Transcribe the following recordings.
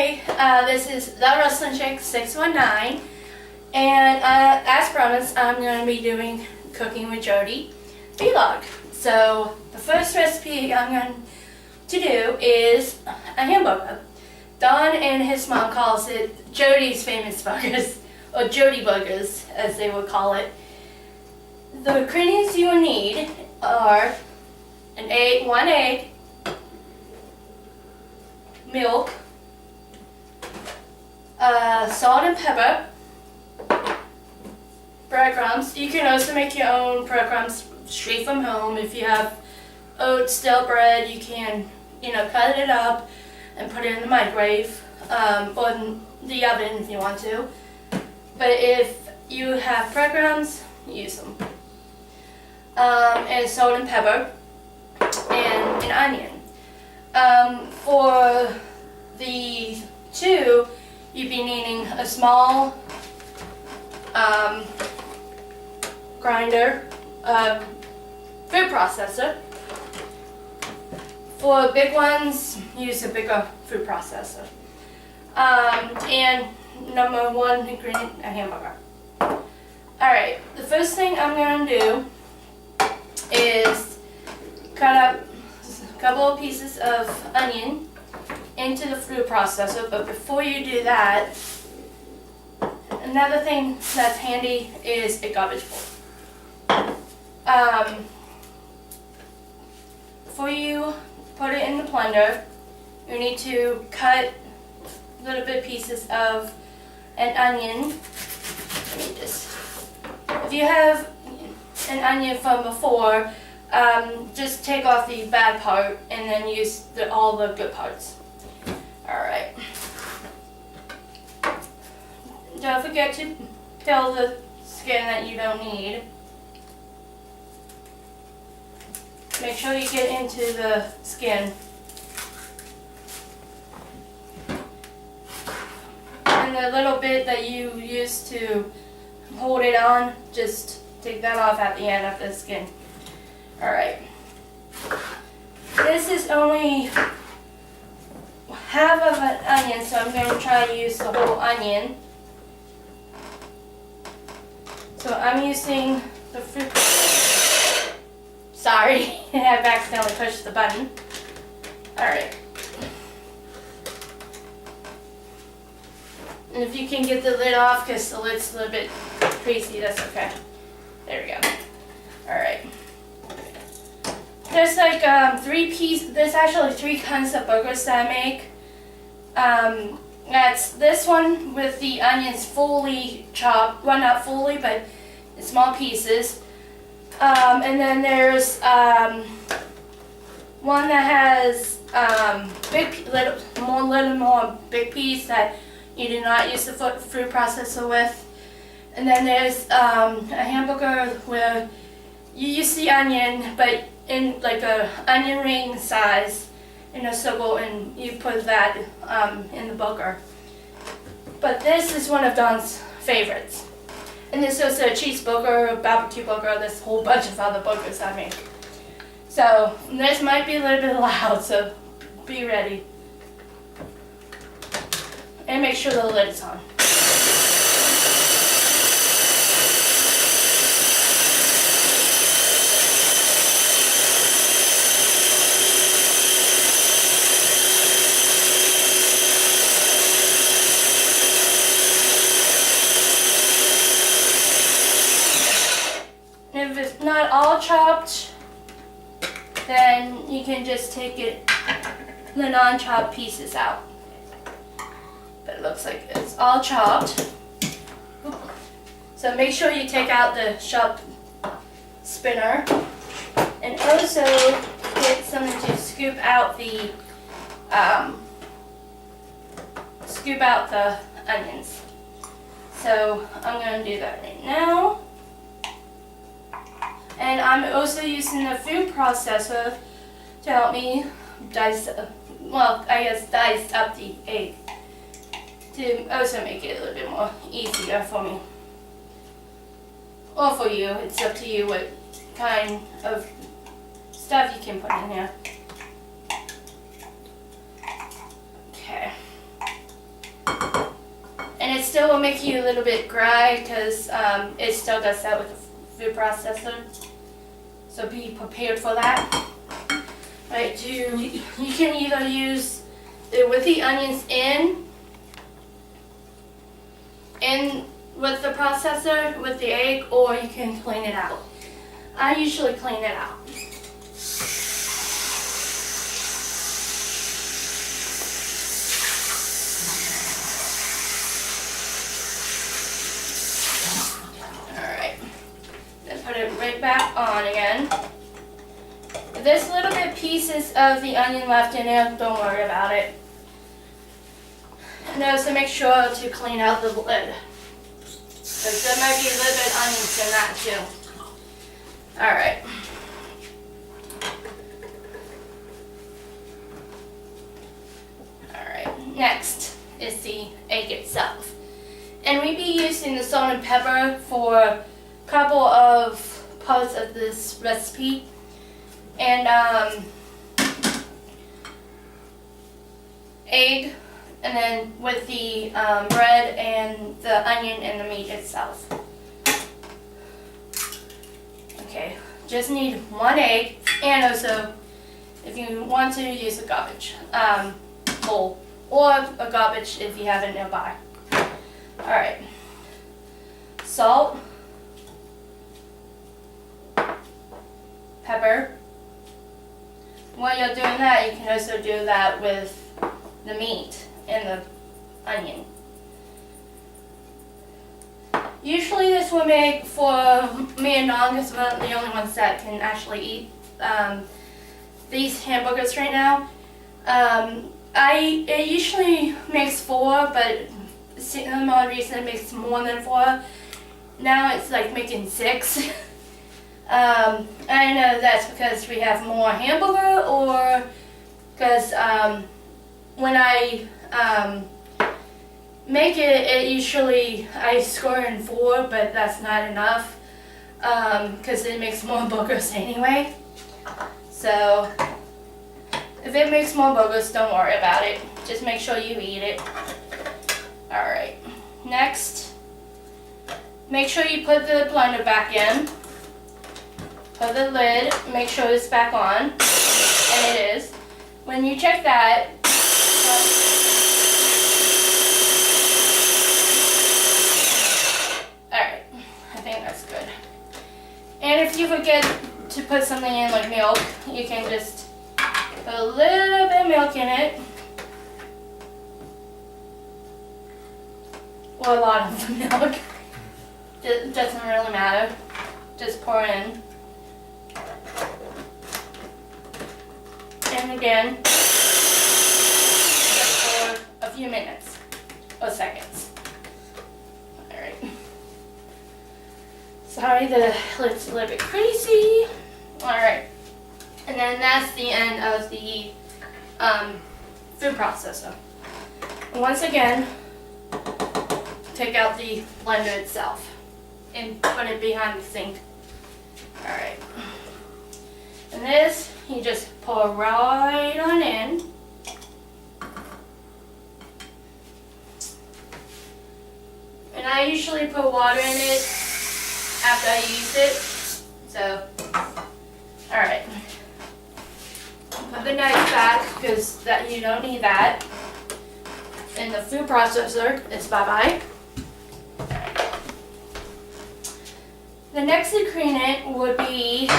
Hey, this is The Wrestling Chick 619, and as promised, I'm going to be doing Cooking with Jodie vlog. So the first recipe I'm going to do is a hamburger. Don and his mom calls it Jodie's famous burgers, or Jodie burgers as they would call it. The ingredients you will need are one egg, milk, salt and pepper, breadcrumbs. You can also make your own breadcrumbs straight from home. If you have oat stale bread, you can, cut it up and put it in the microwave or in the oven if you want to. But if you have breadcrumbs, use them. And salt and pepper and an onion. For the two, you'd be needing a small grinder, food processor. For big ones, use a bigger food processor. And number one ingredient, a hamburger. Alright, the first thing I'm going to do is cut up a couple of pieces of onion into the food processor, but before you do that, another thing that's handy is a garbage bowl. Before you put it in the blender, you need to cut little bit pieces of an onion. If you have an onion from before, just take off the bad part and then use all the good parts. Alright. Don't forget to peel the skin that you don't need. Make sure you get into the skin. And the little bit that you used to hold it on, just take that off at the end of the skin. Alright. This is only half of an onion, so I'm going to try to use the whole onion. So I'm using the fruit. Sorry, I've accidentally pushed the button. Alright. And if you can get the lid off, because the lid's a little bit crazy, that's okay. There we go. Alright. There's like there's actually three kinds of burgers that I make. That's this one with the onions fully chopped. Well, not fully, but in small pieces. And then there's one that has little more big piece that you do not use the food processor with. And then there's a hamburger where you use the onion, but in like a onion ring size in a circle, and you put that in the burger. But this is one of Don's favorites. And there's also a cheeseburger, a barbecue burger, there's a whole bunch of other burgers I make. So this might be a little bit loud, so be ready. And make sure the lid's on. If it's not all chopped, then you can just take the non-chopped pieces out. But it looks like it's all chopped. So make sure you take out the sharp spinner, and also get something to scoop out the onions. So I'm going to do that right now. And I'm also using the food processor to help me dice up the egg to also make it a little bit more easier for me. Or for you, it's up to you what kind of stuff you can put in here. Okay. still will make you a little bit dry because it still does that with the food processor. So be prepared for that. Right, you can either use it with the onions in with the processor, with the egg, or you can clean it out. I usually clean it out. Alright, then put it right back on again. If there's little bit pieces of the onion left in there, don't worry about it. And also make sure to clean out the lid, because there might be a little bit of onions in that too. Alright. Alright, next is the egg itself. And we'll be using the salt and pepper for a couple of parts of this recipe. And egg, and then with the bread and the onion and the meat itself. Okay, just need one egg, and also if you want to use a garbage bowl or a garbage if you have it nearby. Alright, salt, pepper. While you're doing that, you can also do that with the meat and the onion. Usually this will make for me and Don, because we're the only ones that can actually eat these hamburgers right now. It usually makes 4, but some odd reason it makes more than 4. Now it's like making 6. I know that's because we have more hamburger, or because when I make it usually I score in 4, but that's not enough because it makes more burgers anyway. So if it makes more burgers, don't worry about it. Just make sure you eat it. Alright, next, make sure you put the blender back in. Put the lid, make sure it's back on, and it is. When you check that, alright, I think that's good. And if you forget to put something in like milk, you can just put a little bit of milk in it. Or a lot of the milk. It doesn't really matter. Just pour in. And again, just for a few minutes or seconds. Alright. Sorry, the lid's a little bit crazy. Alright. And then that's the end of the food processor. And once again, take out the blender itself and put it behind the sink. Alright. And this, you just pour right on in. And I usually put water in it after I use it. So, alright. Put the knife back because that you don't need that. And the food processor is bye-bye. The next ingredient would be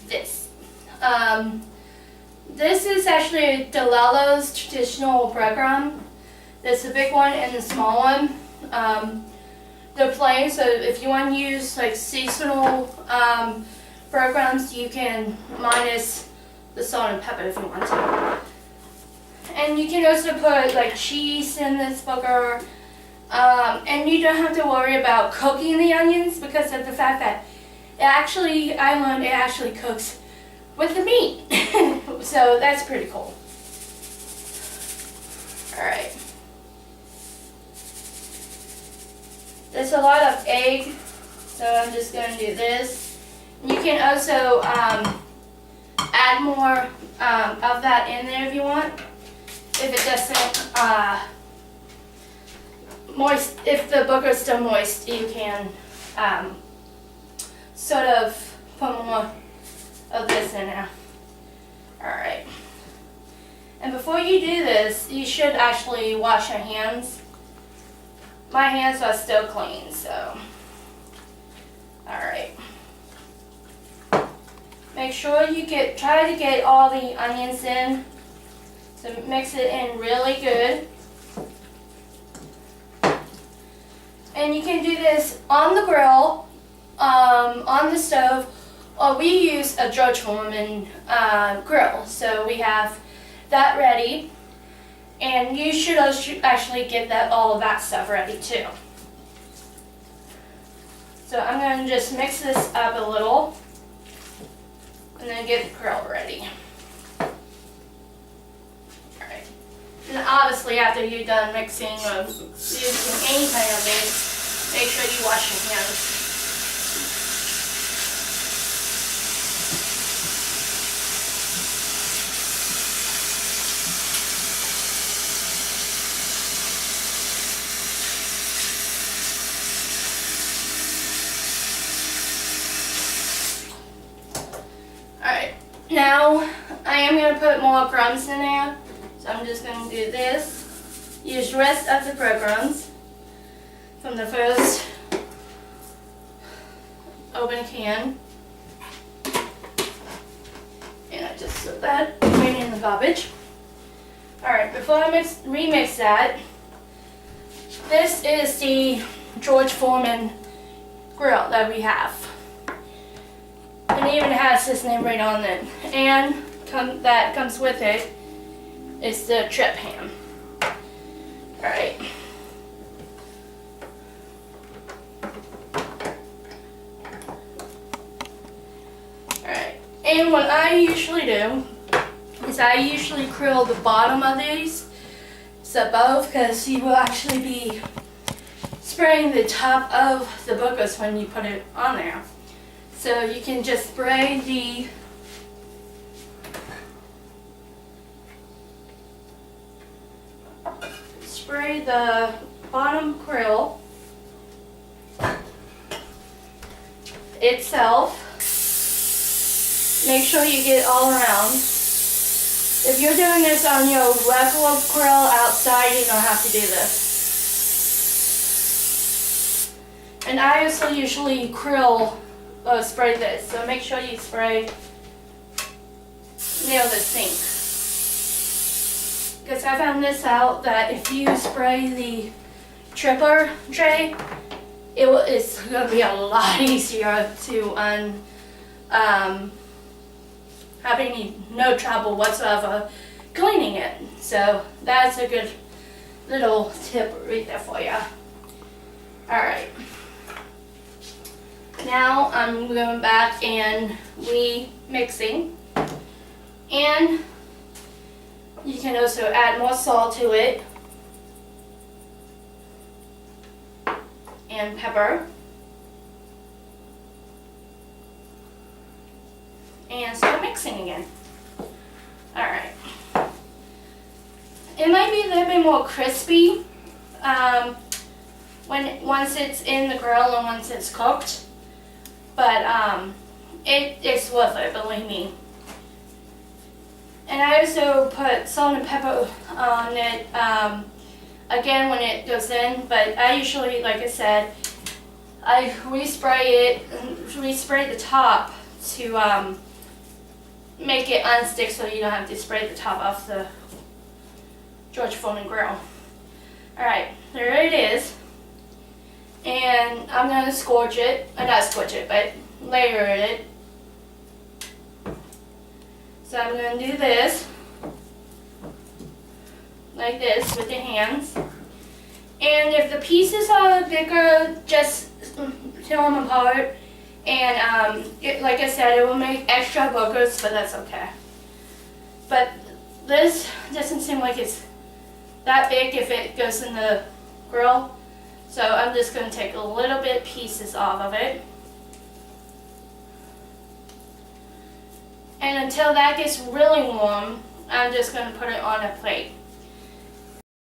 this. This is actually Delello's traditional breadcrumb. There's a big one and the small one. They're plain, so if you want to use like seasonal breadcrumbs, you can minus the salt and pepper if you want to. And you can also put like cheese in this burger. And you don't have to worry about cooking the onions because of the fact that I learned it actually cooks with the meat. So that's pretty cool. Alright. There's a lot of egg, so I'm just going to do this. You can also add more of that in there if you want. If it doesn't moist, if the burger is still moist, you can sort of put more of this in there. Alright. And before you do this, you should actually wash your hands. My hands are still clean, so. Alright. Make sure you try to get all the onions in. So mix it in really good. And you can do this on the grill, on the stove, or we use a Jodie Foreman grill. So we have that ready. And you should actually get all of that stuff ready too. So I'm going to just mix this up a little and then get the grill ready. Alright. And obviously after you're done mixing or using any kind of meat, make sure you wash your hands. Alright, now I am going to put more crumbs in there. So I'm just going to do this. Use the rest of the breadcrumbs from the first open can. And I just put that right in the garbage. Alright, before I remix that, this is the Jodie Foreman grill that we have. And it even has his name right on it. And that comes with it is the trip ham. Alright. Alright. And what I usually do is I usually grill the bottom of these. So both, because you will actually be spraying the top of the burgers when you put it on there. So you can just spray the bottom grill itself. Make sure you get it all around. If you're doing this on your regular grill outside, you don't have to do this. And I also usually spray this, so make sure you spray near the sink. Because I found this out that if you spray the tripper tray, it's going to be a lot easier to have no trouble whatsoever cleaning it. So that's a good little tip right there for you. Alright. Now I'm going back and remixing. And you can also add more salt to it. And pepper. And start mixing again. Alright. It might be a little bit more crispy once it's in the grill and once it's cooked. But it's worth it, believe me. And I also put salt and pepper on it again when it goes in. But I usually, like I said, I respray the top to make it unstick so you don't have to spray the top off the Jodie Foreman grill. Alright, there it is. And I'm going to scorch it, not scorch it, but layer it. So I'm going to do this, like this with the hands. And if the pieces are bigger, just tear them apart. And like I said, it will make extra burgers, but that's okay. But this doesn't seem like it's that big if it goes in the grill. So I'm just going to take a little bit pieces off of it. And until that gets really warm, I'm just going to put it on a plate.